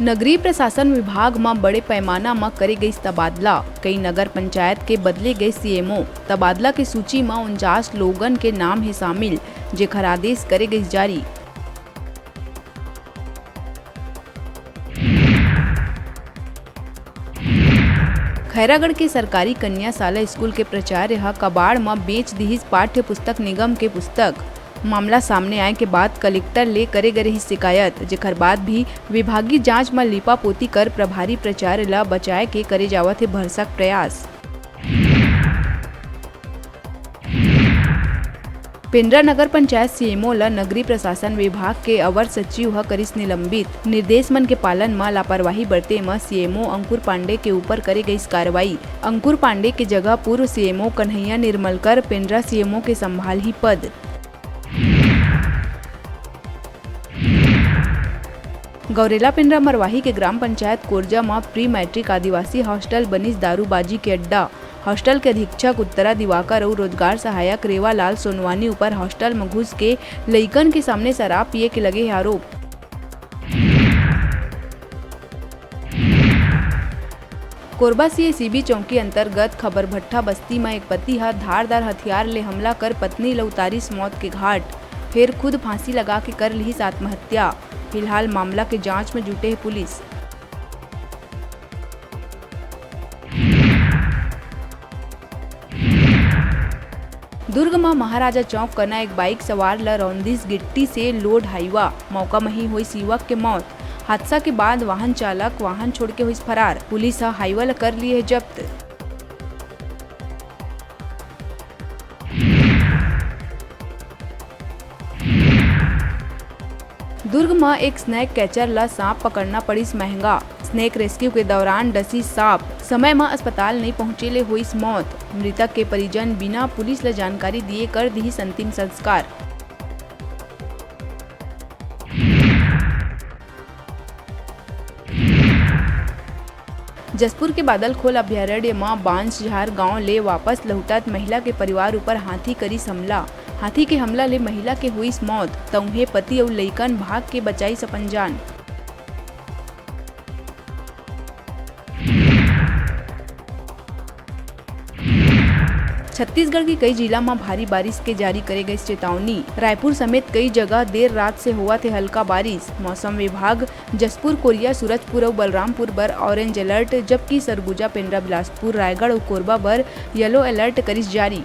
नगरीय प्रशासन विभाग में बड़े पैमाना में करे गई तबादला। कई नगर पंचायत के बदले गए सीएमओ। तबादला की सूची में 49 लोगन के नाम है शामिल, जेकर आदेश करे गई जारी। खैरागढ़ के सरकारी कन्या शाला स्कूल के प्राचार्य कबाड़ में बेच दी पाठ्य पुस्तक निगम के पुस्तक। मामला सामने आए के बाद कलेक्टर ले करे गए शिकायत, जेकर बाद भी विभागीय जांच में लिपापोती कर प्रभारी प्राचार्य ला बचाए के करे जावत है भरसक प्रयास। पेंड्रा नगर पंचायत सीएमओ ला नगरीय प्रशासन विभाग के अवर सचिव करिस निलंबित। निर्देश मन के पालन में लापरवाही बरते में सीएमओ अंकुर पांडे के ऊपर करे गई कार्रवाई। अंकुर पांडे के जगह पूर्व सीएमओ कन्हैया निर्मलकर पेंड्रा सीएमओ के संभाल ही पद। गौरेला पेंड्रा मरवाही के ग्राम पंचायत कोरजा में प्री मैट्रिक आदिवासी हॉस्टल बनिस दारूबाजी के अड्डा। हॉस्टल के अधीक्षक उत्तरा दिवाकर और रोजगार सहायक रेवा लाल सोनवानी ऊपर हॉस्टल में घुस के लइकन के सामने शराब पिए के लगे आरोप। कोरबा सीबी चौकी अंतर्गत खबर भट्टा बस्ती में एक पति धारदार हथियार ले हमला कर पत्नी ला उतारिस मौत के घाट, फिर खुद फांसी लगा के कर ली आत्महत्या। फिलहाल मामला के जांच में जुटे है पुलिस। दुर्ग में महाराजा चौक कना एक बाइक सवार ला रौंदिस गिट्टी से लोड हाईवा। मौका में ही हुई युवक के मौत। हादसा के बाद वाहन चालक वाहन छोड़ के हुई फरार। पुलिस हाईवा ला कर लिए है जब्त। दुर्ग में एक स्नैक कैचर ला सांप पकड़ना पड़ी महंगा। स्नैक रेस्क्यू के दौरान डसी सांप, समय में अस्पताल नहीं पहुंचे ले हुई मौत। मृतक के परिजन बिना पुलिस ला जानकारी दिए कर दी अंतिम संस्कार। जसपुर के बादलखोल अभ्यारण्य में बांसझार गांव ले वापस लौटत महिला के परिवार ऊपर हाथी करी हमला। हाथी के हमला ले महिला के हुई मौत, तउहे पति और लइकन भाग के बचाई सपन जान। छत्तीसगढ़ के कई जिला में भारी बारिश के जारी करे गई चेतावनी। रायपुर समेत कई जगह देर रात से हुआ थे हल्का बारिश। मौसम विभाग जसपुर, कोरिया, सूरजपुर और बलरामपुर बर ऑरेंज अलर्ट, जबकि सरगुजा, पेंड्रा, बिलासपुर, रायगढ़ और कोरबा बर येलो अलर्ट करिस जारी।